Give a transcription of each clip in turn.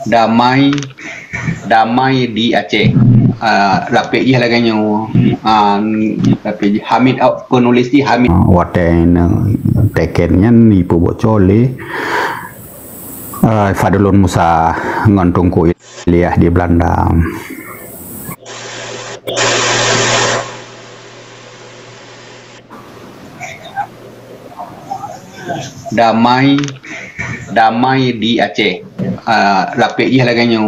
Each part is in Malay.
damai damai di Aceh. Lapik je laganya. Lapik je Hamid penulis di Hamid. Waten tekennya ni pobocole. Fadlun Musa ngontongku Ilyas di Belanda. Damai di Aceh. Lapik je laganya.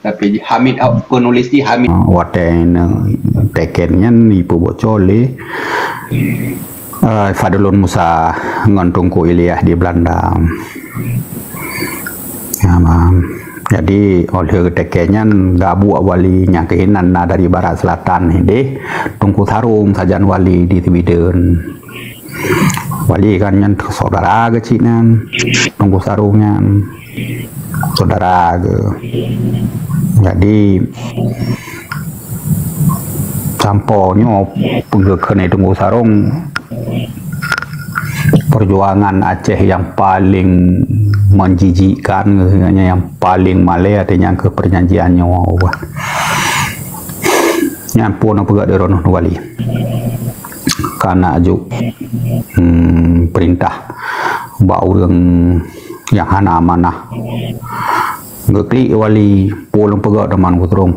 Lapik je Hamid penulis di Hamid. Waten tekennya ni pobocole. Fadlun Musa ngontongku Ilyas di Belanda. Ya, jadi oleh tekennya gabu wali yang keinan dari barat selatan ini Tungku Sarung sajan wali di Tibiden. Wali kan yang saudara kecinan Tungku Sarungnya saudara ke. Jadi samponya penggekene Tungku Sarung perjuangan Aceh yang paling menjijikkan, yang paling malai artinya ke perjanjiannya nyampun apa gak derono wali karena ajuk perintah bau yang hana amanah ngeklik wali pulang pegak teman kuterong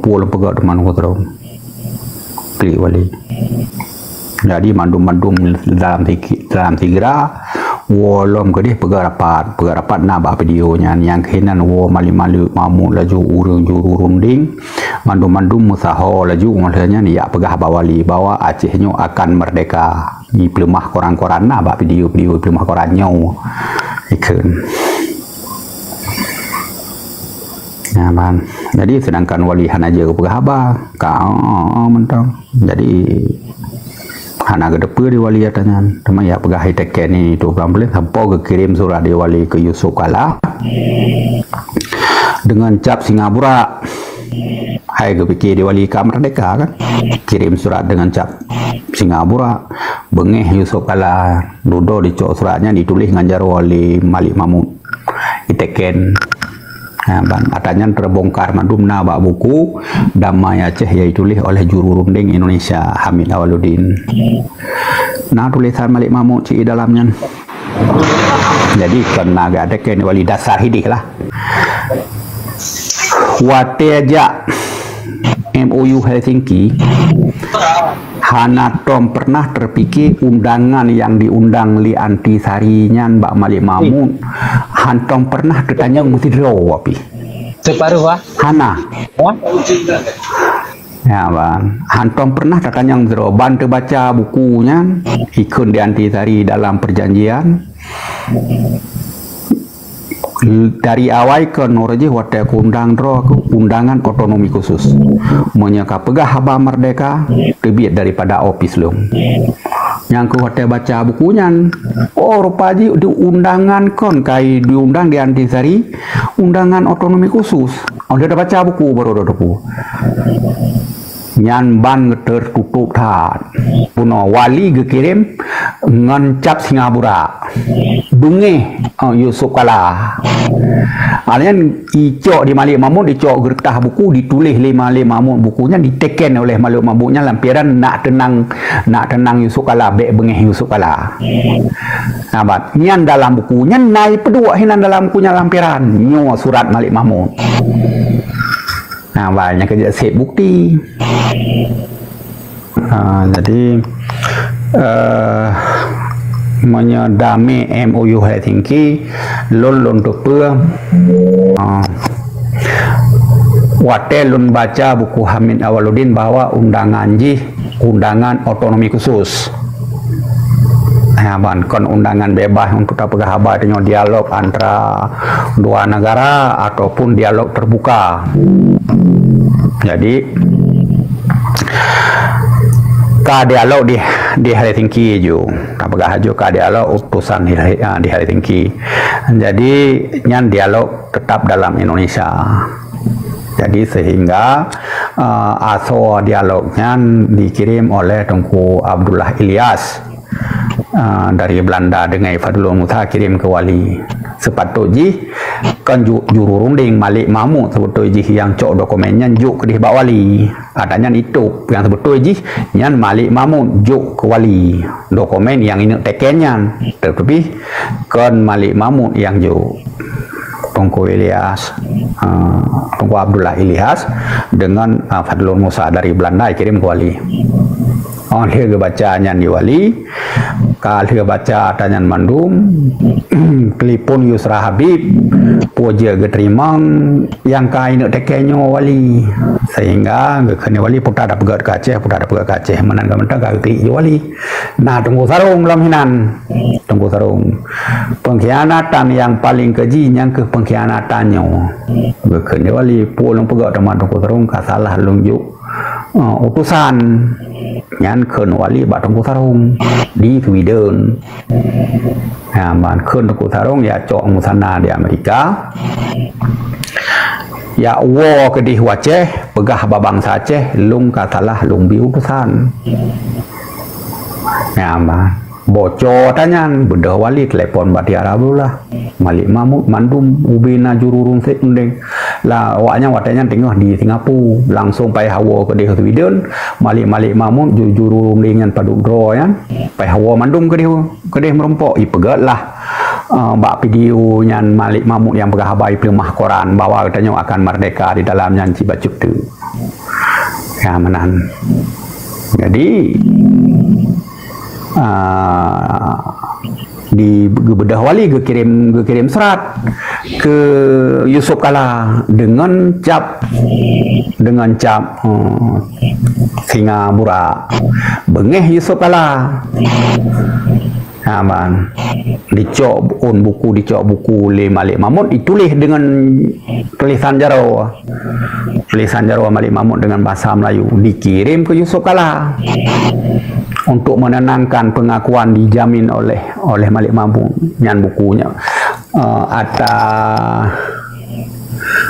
klik wali. Jadi mandum-mandum dalam tigra wolom ke dia pegarapat nabah videonya yang kehinan wo mali-mali mamu laju urung juru runding mandum-mandum musaho laju maksudnya ni ya pegah bawali bawa Acehnya akan merdeka di pelemah koran-koran nabah video pelemah korannya ikan. Ya, man. Jadi sedangkan wali hanaja ke pegah kau mentang jadi hana gedepe di wali katanya teman ya pegah teken ni tu boleh sampai ke kirim surat di wali ke Yusuf Kala dengan cap Singapura. Hai ke pikir di wali ka merdeka kan kirim surat dengan cap Singapura bengeh Yusuf Kala dudo dicok suratnya ditulis nganjar wali Malik Mahmud iteken. Katanya terbongkar mandumna bak buku Damai Aceh yang ditulis oleh juru runding Indonesia Hamid Awaludin. Nah tulisan Malik Mahmud di dalamnya. Jadi kena agak teken wali dasar hidik lah. Wate aja MOU Helsinki hana tom pernah terpikir undangan yang diundang li antisarinya Mbak Malik Mahmud hantom pernah ditanya mesti draw api separuh wah hana ya bang hantom pernah ditanya draw bantu baca bukunya ikut di antisari dalam perjanjian dari awal ke Norje wadah undang dro undangan otonomi khusus menyeka pegah haba merdeka terbit daripada opis lo yang ke wadah baca bukunya rupaji di undangan kon kai diundang di antisari undangan otonomi khusus udah baca buku baru ada buku nyan ban tertutup tat puno wali gekirim ngancap Singapura bunge Yusuf Kala alian icok di Malik Mahmud dicok gertah buku ditulis Malik Mahmud bukunya diteken oleh Malik Mahmudnya lampiran nak tenang Yusuf Kala bek bengeh Yusuf Kala nabat nyan dalam bukunya naik pedua hinan dalam bukunya lampiran nyo surat Malik Mahmud. Nah, banyak kerja set bukti. Jadi menyadami MOU Helsinki lon untuk watelun baca buku Hamid Awaludin bahwa undangan otonomi khusus. Kon undangan bebas untuk pegah haba dengan dialog antara dua negara ataupun dialog terbuka. Jadi ka dialog di Helsinki ju apakah haju ka dialog utusan di Helsinki jadi nyan dialog tetap dalam Indonesia jadi sehingga aso dialognya dikirim oleh Tengku Abdullah Ilyas dari Belanda dengan Fadlul Musa kirim ke wali. Sepatutnya kan juru runding Malik Mahmud sebetulnya yang cok dokumennya juk ke dihbak wali. Adanya itu yang sebetulnya yang Malik Mahmud juk ke wali dokumen yang ini tekennya, tetapi kan Malik Mahmud yang juk Tungku Ilyas, Tungku Abdullah Ilyas dengan Fadlul Musa dari Belanda kirim ke wali. Oh, dia bacanya di wali, kalau dia baca tanyan mandum, telepon Yusra Habib, puja keterimang yang kain tekenya wali, sehingga kena wali putar ada pegat kaceh, menang mentang kali wali. Nah, tunggu sarung dalam hinan, tunggu sarung. Pengkhianatan yang paling keji yang ke pengkhianatannya, kena wali pulang pegat teman tunggu sarung kasalah lunjuk. Utusan nyan khơn wali ba tungku sarung di Sweden. Man khơn tungku sarung ya cok musana di Amerika. Ya wo ke di Aceh pegah babang Aceh lung katalah lung bi utusan. Man bocor tanyan bedah wali telepon bati Arabullah Malik Mahmud mandum ubina jururung sekundeng lah watanya tengah di Singapura langsung pai hawa ke dia Sweden Malik Mahmud jururung dengan paduk dro ya pai hawa mandum ke dia merompok ipegat lah bak video nyan Malik Mahmud yang pegah habai pelemah Quran bahwa katanya akan merdeka di dalam nyanci bacuk tu ya menan. Jadi di bedah wali kirim serat ke Yusuf Kala dengan cap Singapura bengeh Yusuf Kala. Man dicok buku le Malik Mahmud ditulis dengan tulisan Jawa Malik Mahmud dengan bahasa Melayu dikirim ke Yusuf Kala untuk menenangkan pengakuan dijamin oleh Malik Mahmud nyan bukunya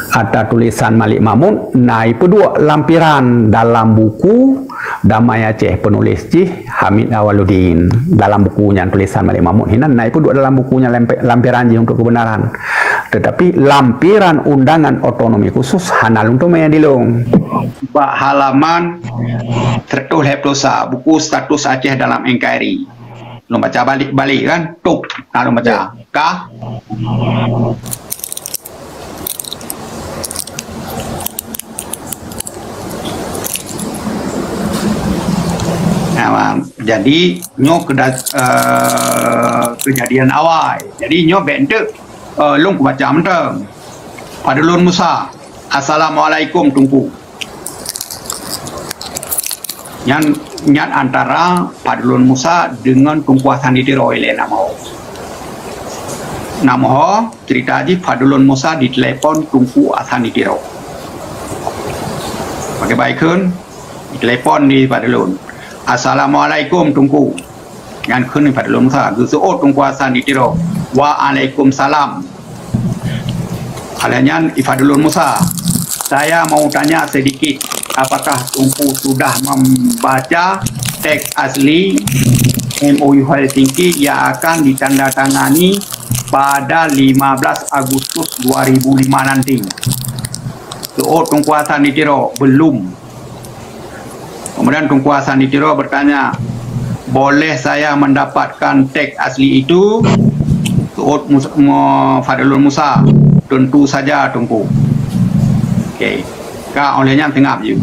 ada tulisan Malik Mahmud naik kedua lampiran dalam buku Damai Aceh penulis Hamid Awaludin dalam bukunya tulisan Malik Mahmud ini naik kedua dalam bukunya lampiran untuk kebenaran, tetapi lampiran undangan otonomi khusus hanal untuk Mayadilung bak halaman 120 buku status Aceh dalam NKRI lo baca balik kan tuk lo baca kah jadi nyok kejadian awal jadi nyok bende long baca menteng Fadlul Musa Assalamualaikum tungku nyat antara Fadlul Musa dengan Tungku Hasan Ditiro ile namo cerita aja Fadlul Musa ditelepon Tungku Hasan Ditiro pakai baikun ditelepon di Fadlul Assalamualaikum tungku yang kini Fadlul Musa gusuot Tungku Hasan Ditiro Waalaikumsalam kalian Fadlul Musa saya mau tanya sedikit apakah Tungku sudah membaca teks asli MOU Helsinki yang akan ditandatangani pada 15 Agustus 2005 nanti. Tungku Hasan Ditiro belum. Kemudian Tungku Hasan Ditiro bertanya, boleh saya mendapatkan teks asli itu? Fadlul Musa, tentu saja Tungku. Okey. Kau olehnya tengah je.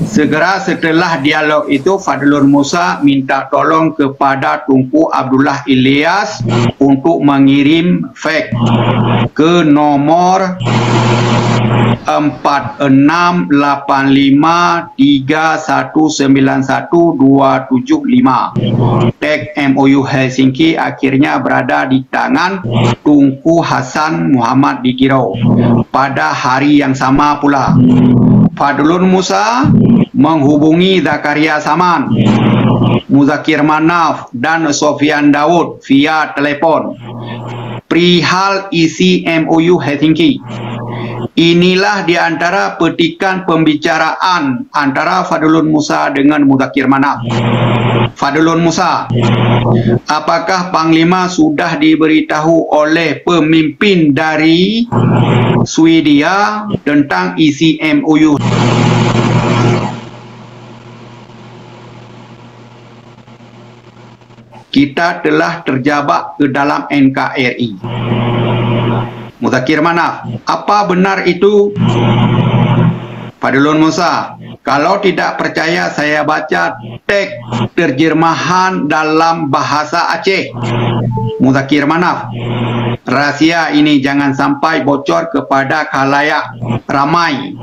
Segera setelah dialog itu Fadlul Musa minta tolong kepada Tungku Abdullah Ilyas untuk mengirim fax ke nomor 468531912275. Teks MOU Helsinki akhirnya berada di tangan Tungku Hasan Muhammad Ditiro. Pada hari yang sama pula, Fadlul Musa menghubungi Zakaria Saman, Muzakir Manaf dan Sofian Daud via telepon perihal isi MOU Helsinki. Inilah di antara petikan pembicaraan antara Fadlun Musa dengan Mudzakkir Manaf. Fadlun Musa, apakah Panglima sudah diberitahu oleh pemimpin dari Swedia tentang isi MOU? Kita telah terjebak ke dalam NKRI. Mudzakkir Manaf, apa benar itu? Fadlun Musa, kalau tidak percaya saya baca teks terjemahan dalam bahasa Aceh. Mudzakkir Manaf, rahasia ini jangan sampai bocor kepada khalayak ramai.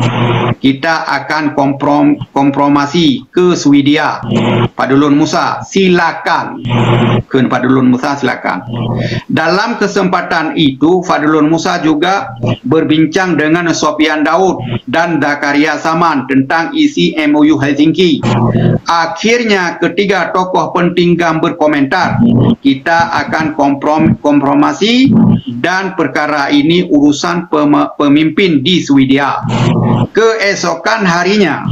Kita akan kompromasi ke Swedia. Fadlun Musa, silakan. Ke Fadlun Musa, silakan. Dalam kesempatan itu, Fadlun Musa juga berbincang dengan Sofian Daud dan Zakaria Saman tentang isi MOU Helsinki. Akhirnya ketiga tokoh penting GAM berkomentar, kita akan kompromasi dan perkara ini urusan pemimpin di Swedia. Keesokan harinya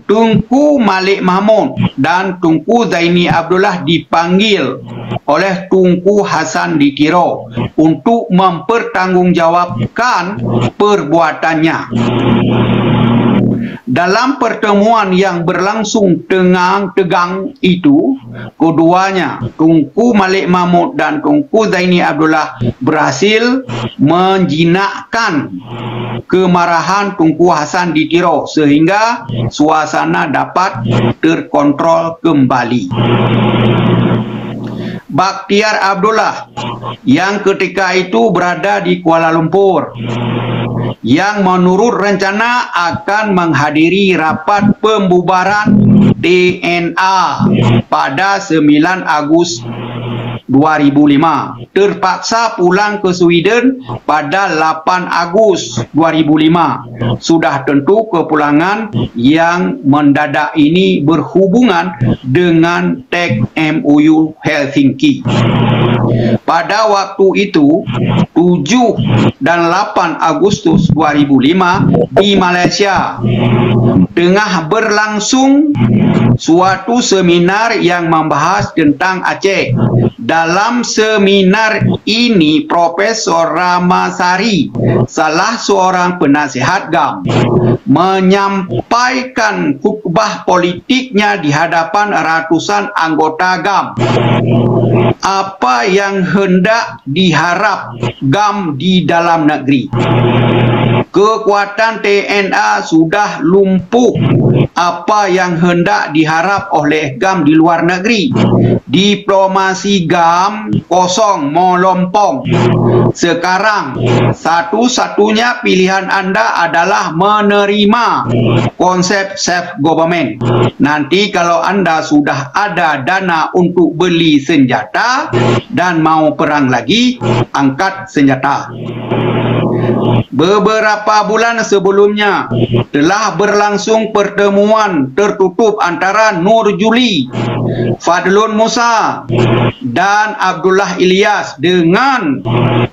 Tunku Malik Mahmud dan Tunku Zaini Abdullah dipanggil oleh Tunku Hasan Ditiro untuk mempertanggungjawabkan perbuatannya. Dalam pertemuan yang berlangsung tegang itu, keduanya, Tunku Malik Mahmud dan Tunku Zaini Abdullah, berhasil menjinakkan kemarahan Tunku Hasan Ditiro sehingga suasana dapat terkontrol kembali. Bakhtiar Abdullah yang ketika itu berada di Kuala Lumpur, yang menurut rencana akan menghadiri rapat pembubaran TNA pada 9 Agustus 2005, terpaksa pulang ke Sweden pada 8 Agustus 2005. Sudah tentu kepulangan yang mendadak ini berhubungan dengan teks MOU Helsinki. Pada waktu itu, 7 dan 8 Agustus 2005 di Malaysia tengah berlangsung suatu seminar yang membahas tentang Aceh. Dalam seminar ini, Profesor Ramasari, salah seorang penasihat GAM, menyampaikan khutbah politiknya di hadapan ratusan anggota GAM. Apa yang hendak diharap GAM di dalam negeri? Kekuatan TNA sudah lumpuh. Apa yang hendak diharap oleh GAM di luar negeri? Diplomasi GAM kosong melompong. Sekarang satu-satunya pilihan anda adalah menerima konsep self-government. Nanti kalau anda sudah ada dana untuk beli senjata dan mau perang lagi, angkat senjata. Beberapa bulan sebelumnya telah berlangsung pertemuan tertutup antara Nur Juli, Fadlun Musa dan Abdullah Ilyas dengan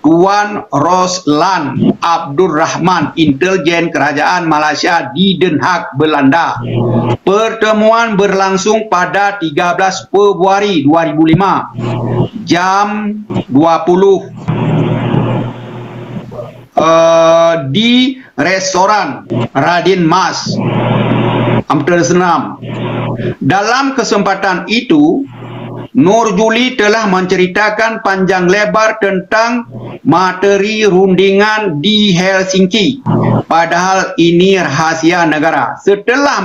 Tuan Roslan Abdul Rahman, intelijen kerajaan Malaysia di Den Haag, Belanda. Pertemuan berlangsung pada 13 Februari 2005 jam 20 di restoran Radin Mas, Amsterdam. Dalam kesempatan itu, Nur Juli telah menceritakan panjang lebar tentang materi rundingan di Helsinki. Padahal ini rahasia negara. Setelah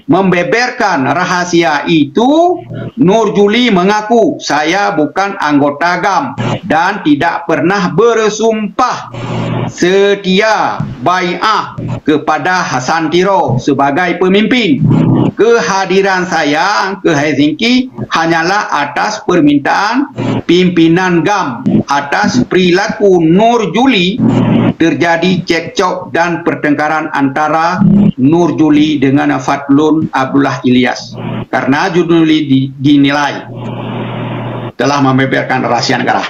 membeberkan rahasia itu, Nur Juli mengaku, saya bukan anggota GAM dan tidak pernah bersumpah setia bai'ah kepada Hasan Ditiro sebagai pemimpin. Kehadiran saya ke Helsinki hanyalah atas permintaan pimpinan GAM. Atas perilaku Nur Juli terjadi cekcok dan pertengkaran antara Nur Juli dengan Fadlun Abdullah Ilyas karena Juli dinilai telah membeberkan rahasia negara.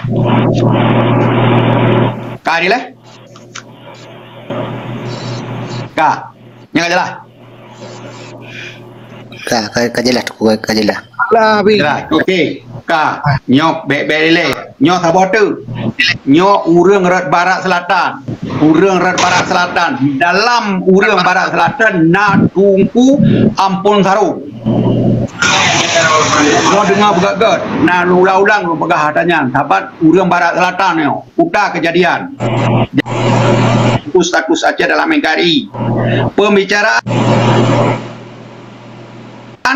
Keadilan? Kak, yang jelas. Ka jelas tu ka jelas. Lah bi. Jelas. Okey. Kak, nyok bele. Nyok sabotu. Nyok urang rat barat selatan. Urang rat barat selatan. Dalam urang barat selatan nak tungku ampun sarung. Kau dengar bergagat. Nah, ulang-ulang lu pegah tanya. Sahabat urang barat selatan yo. Udah kejadian. Status Aceh dalam NKRI. Pembicaraan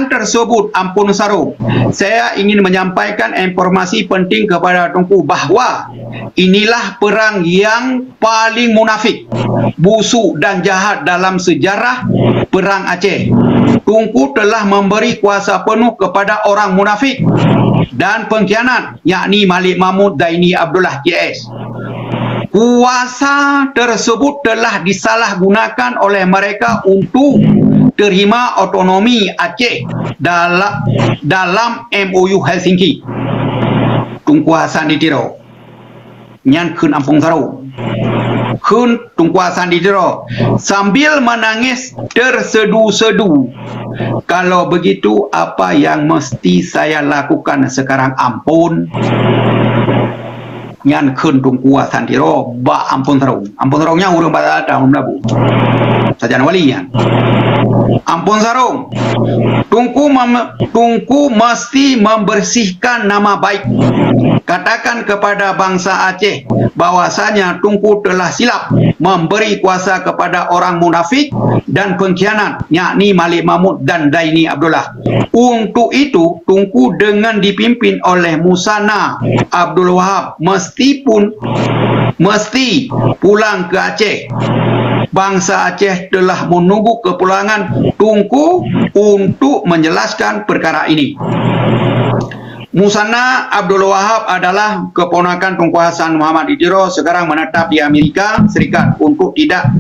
tersebut ampun sarung. Saya ingin menyampaikan informasi penting kepada Tunku bahawa inilah perang yang paling munafik, busuk dan jahat dalam sejarah perang Aceh. Tunku telah memberi kuasa penuh kepada orang munafik dan pengkhianat, yakni Malik Mahmud Zaini Abdullah JS. Kuasa tersebut telah disalahgunakan oleh mereka untuk terima otonomi Aceh dalam MOU Helsinki. Tunku Hasan ditiro. Nyan kun ampung sarung. Kun Tunku Hasan ditiro. Sambil menangis tersedu-sedu. Kalau begitu apa yang mesti saya lakukan sekarang? Ampun. Nyan kun Tunku Hasan ditiro. Ba ampun sarung. Ampun sarungnya urang pada ada Melabu. Sajan walian. Ampun sarung. Tunku mesti membersihkan nama baik. Katakan kepada bangsa Aceh bahwasanya Tunku telah silap memberi kuasa kepada orang munafik dan pengkhianat, yakni Malik Mahmud dan Zaini Abdullah. Untuk itu, Tunku dengan dipimpin oleh Musana Abdul Wahab mesti pulang ke Aceh. Bangsa Aceh telah menunggu kepulangan Tunku untuk menjelaskan perkara ini. Musana Abdul Wahab adalah keponakan Tunku Hasan Muhammad Idiro, sekarang menetap di Amerika Serikat. Untuk tidak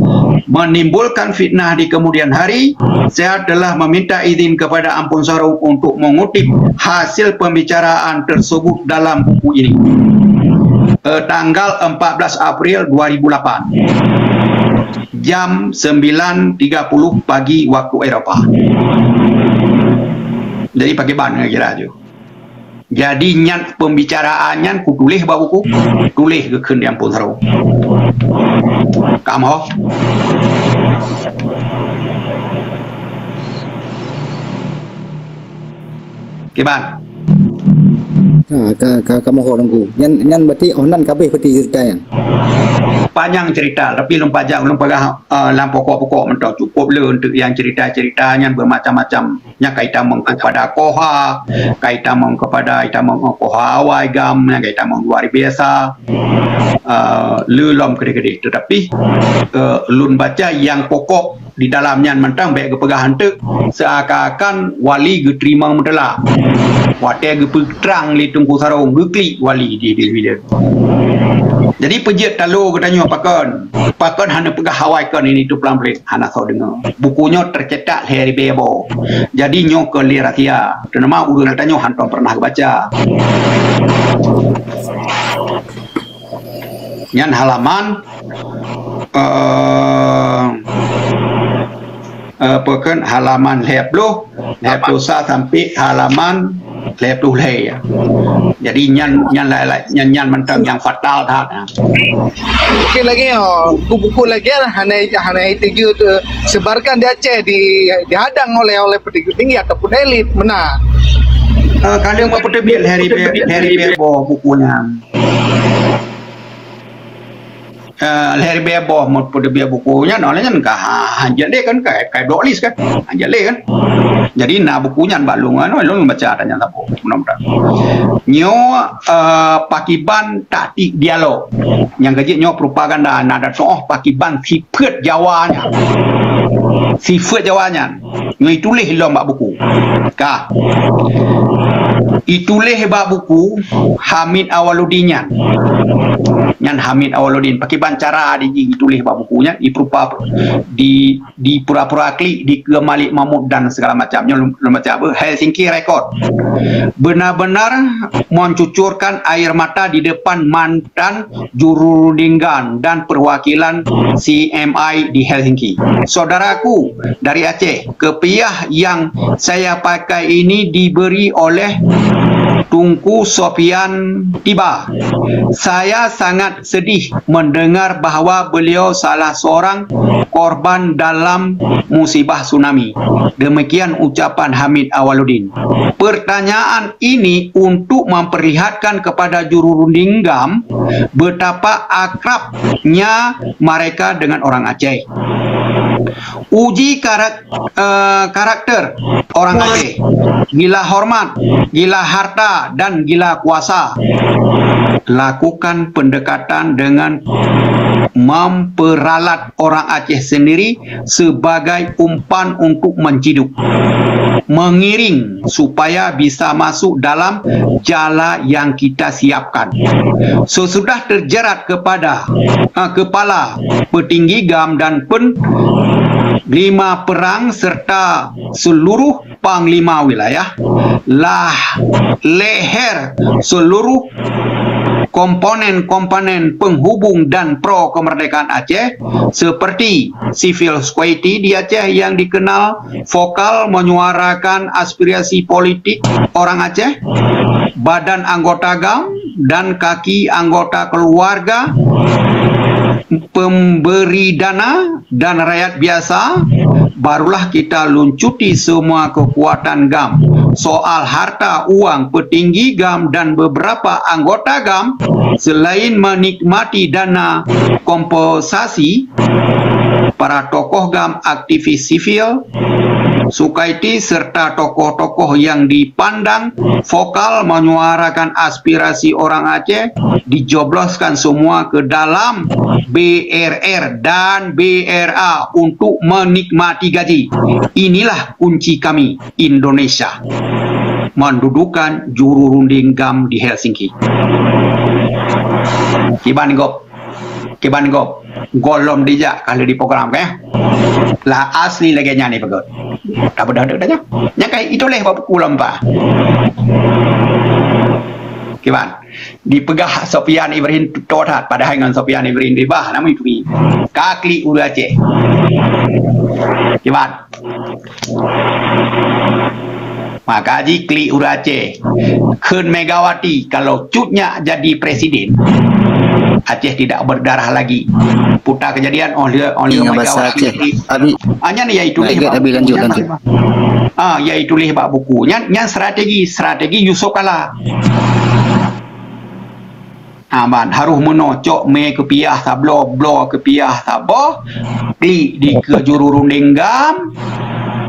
menimbulkan fitnah di kemudian hari, saya telah meminta izin kepada Ampun Sarung untuk mengutip hasil pembicaraan tersebut dalam buku ini. Tanggal 14 April 2008. Jam 9.30 pagi waktu Eropah. Jadi pakai ban kira aja. Jadi nyan pembicaraannya ku tulis babuku, tulis ke keun Ampun Sarung. Kamu Kiban. Kamu orang ku. Nyan berarti onan kabeh peti cerita yang. Panjang cerita, tapi belum panjang, belum pegah dalam pokok-pokok mentau cukup le untuk yang cerita-ceritanya bermacam-macam. Yang kaitan kepada Koha, kaitan kepada Koha awai gam, yang kaitan luar biasa. Lelom gede-gede. Tetapi lun baca yang pokok di dalamnya mentang baik kepegahan tu seakan-akan wali geterima mentela. Watai gepetrang li Tunku Sarung geklik wali di video. Jadi pejit talu katanya pakon hanya pegah hawaikan ini tu pelan-pelan hana tahu dengar. Bukunya tercetak Harry Bebo. Jadi nyo ke Liratia. Nama urang katanya hantam pernah baca. Yang halaman pekan halaman 20 sampai halaman 20 ya. Jadi nyan mentang yang fatal tak. Okey lagi buku lagi hanya itu sebarkan di Aceh dihadang oleh petinggi tinggi ataupun elit mana. Kalau mau terbit Harry Bebo bukunya. Harry Bebo mau terbit bukunya nolanya kah jadi kan kayak dolis kan jadi kan. Jadi na bukunya balungan lu baca tanya tapo mudah-mudahan. Nyo pakiban taktik dialog. Yang gaji nyo propaganda nada soh pakiban sifat Jawanya. Sifat Jawanya. Nyo tulis dalam buku. Kah. Itulah bab buku Hamid Awaludin nyan Hamid Awaludin pakai bancara ditulis bab bukunya di pura-pura klik di Malik Mahmud dan segala macamnya macam Helsinki Record benar-benar mencucurkan air mata di depan mantan juru rundingan dan perwakilan CMI di Helsinki. Saudaraku dari Aceh, kepiah yang saya pakai ini diberi oleh Tunku Sofian Tiba. Saya sangat sedih mendengar bahawa beliau salah seorang korban dalam musibah tsunami. Demikian ucapan Hamid Awaludin. Pertanyaan ini untuk memperlihatkan kepada juru runding GAM betapa akrabnya mereka dengan orang Aceh. Uji karakter orang Aceh, gila hormat, gila harta, dan gila kuasa. Lakukan pendekatan dengan memperalat orang Aceh sendiri sebagai umpan untuk menciduk, mengiring supaya bisa masuk dalam jala yang kita siapkan. Sesudah terjerat kepada kepala petinggi GAM dan Panglima Perang serta seluruh panglima wilayah, leher seluruh komponen-komponen penghubung dan pro kemerdekaan Aceh seperti Civil Society di Aceh yang dikenal vokal menyuarakan aspirasi politik orang Aceh, badan anggota GAM dan kaki anggota keluarga, pemberi dana dan rakyat biasa, barulah kita luncuti semua kekuatan GAM. Soal harta uang petinggi GAM dan beberapa anggota GAM selain menikmati dana kompensasi, para tokoh GAM, aktivis sivil, Sukaiti serta tokoh-tokoh yang dipandang vokal menyuarakan aspirasi orang Aceh dijobloskan semua ke dalam BRR dan BRA untuk menikmati gaji. Inilah kunci kami Indonesia mendudukan juru runding GAM di Helsinki. Kiban gop golom dijak kalau di program kan lah asli lagi nyanyi bagus tak benda dah nyakai itu leh buku lomba kiban dipegah Sofian Ibrahim Todat padahal dengan Sofian Ibrahim dibah nama itu kakli ulu Aceh kiban maka kli ulu Aceh Kun Megawati kalau cutnya jadi presiden Aceh tidak berdarah lagi. Putar kejadian oleh Megawati. Hanya ni iaitu iaitu bab buku. Nya strategi Yusuf Kala. Aman harus menocok me kepiah tablo blo kepiah tabo di ke juru runding GAM.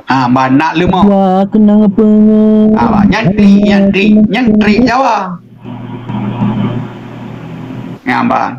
Aman nak lemah. Wah kenang apa? Nyantri Jawa. Ngambang.